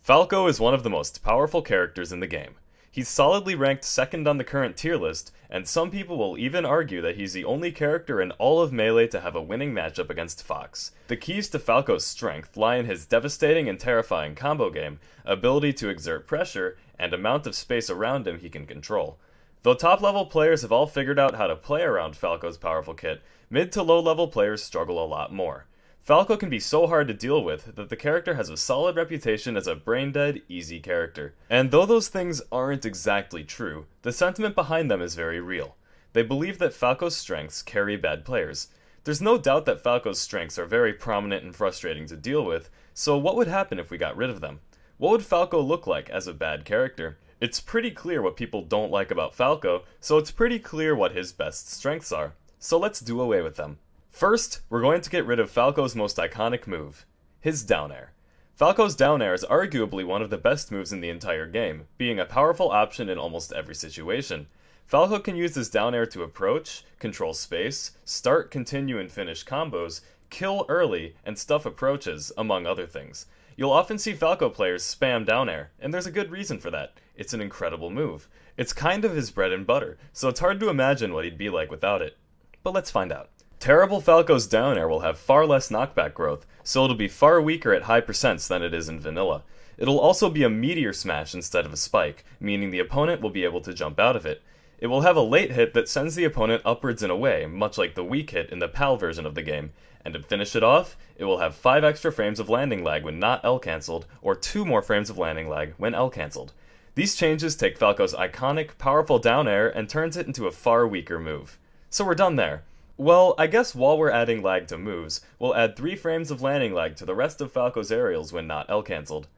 Falco is one of the most powerful characters in the game. He's solidly ranked second on the current tier list, and some people will even argue that he's the only character in all of Melee to have a winning matchup against Fox. The keys to Falco's strength lie in his devastating and terrifying combo game, ability to exert pressure, and amount of space around him he can control. Though top-level players have all figured out how to play around Falco's powerful kit, mid to low-level players struggle a lot more. Falco can be so hard to deal with that the character has a solid reputation as a brain-dead, easy character. And though those things aren't exactly true, the sentiment behind them is very real. They believe that Falco's strengths carry bad players. There's no doubt that Falco's strengths are very prominent and frustrating to deal with, so what would happen if we got rid of them? What would Falco look like as a bad character? It's pretty clear what people don't like about Falco, so it's pretty clear what his best strengths are. So let's do away with them. First, we're going to get rid of Falco's most iconic move, his down air. Falco's down air is arguably one of the best moves in the entire game, being a powerful option in almost every situation. Falco can use his down air to approach, control space, start, continue, and finish combos, kill early, and stuff approaches, among other things. You'll often see Falco players spam down air, and there's a good reason for that. It's an incredible move. It's kind of his bread and butter, so it's hard to imagine what he'd be like without it. But let's find out. Terrible Falco's down air will have far less knockback growth, so it'll be far weaker at high percents than it is in vanilla. It'll also be a meteor smash instead of a spike, meaning the opponent will be able to jump out of it. It will have a late hit that sends the opponent upwards and away, much like the weak hit in the PAL version of the game. And to finish it off, it will have 5 extra frames of landing lag when not L-cancelled, or 2 more frames of landing lag when L-cancelled. These changes take Falco's iconic, powerful down air and turns it into a far weaker move. So we're done there. Well, I guess while we're adding lag to moves, we'll add 3 frames of landing lag to the rest of Falco's aerials when not L-cancelled.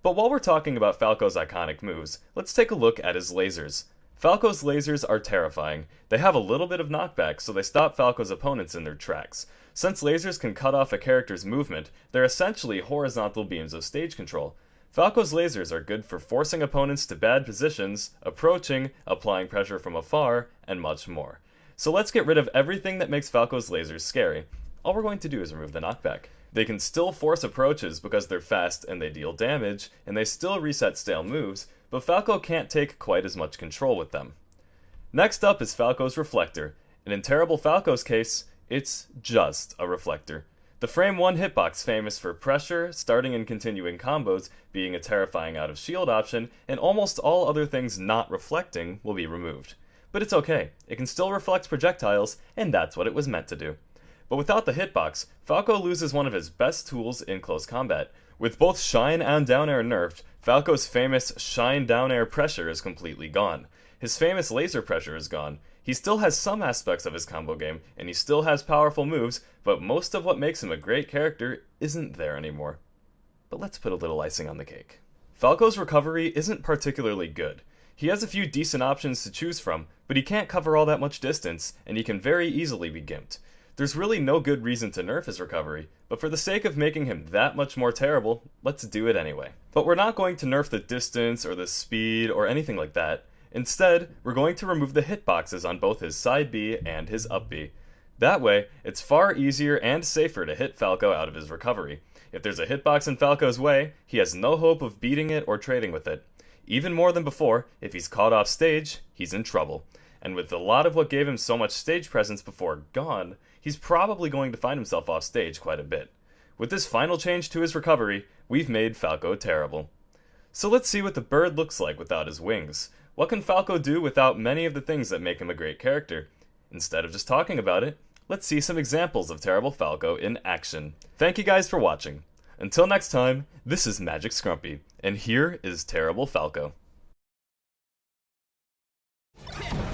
But while we're talking about Falco's iconic moves, let's take a look at his lasers. Falco's lasers are terrifying. They have a little bit of knockback, so they stop Falco's opponents in their tracks. Since lasers can cut off a character's movement, they're essentially horizontal beams of stage control. Falco's lasers are good for forcing opponents to bad positions, approaching, applying pressure from afar, and much more. So let's get rid of everything that makes Falco's lasers scary. All we're going to do is remove the knockback. They can still force approaches because they're fast and they deal damage, and they still reset stale moves, but Falco can't take quite as much control with them. Next up is Falco's reflector, and in Terrible Falco's case, it's just a reflector. The frame 1 hitbox famous for pressure, starting and continuing combos, being a terrifying out of shield option, and almost all other things not reflecting will be removed. But it's okay, it can still reflect projectiles, and that's what it was meant to do. But without the hitbox, Falco loses one of his best tools in close combat. With both Shine and Down Air nerfed, Falco's famous Shine Down Air pressure is completely gone. His famous laser pressure is gone. He still has some aspects of his combo game, and he still has powerful moves, but most of what makes him a great character isn't there anymore. But let's put a little icing on the cake. Falco's recovery isn't particularly good. He has a few decent options to choose from, but he can't cover all that much distance, and he can very easily be gimped. There's really no good reason to nerf his recovery, but for the sake of making him that much more terrible, let's do it anyway. But we're not going to nerf the distance or the speed or anything like that. Instead, we're going to remove the hitboxes on both his side B and his up B. That way, it's far easier and safer to hit Falco out of his recovery. If there's a hitbox in Falco's way, he has no hope of beating it or trading with it. Even more than before, if he's caught off stage, he's in trouble. And with a lot of what gave him so much stage presence before gone, he's probably going to find himself off stage quite a bit. With this final change to his recovery, we've made Falco terrible. So let's see what the bird looks like without his wings. What can Falco do without many of the things that make him a great character? Instead of just talking about it, let's see some examples of Terrible Falco in action. Thank you guys for watching. Until next time, this is MagicScrumpy, and here is Terrible Falco. Hey!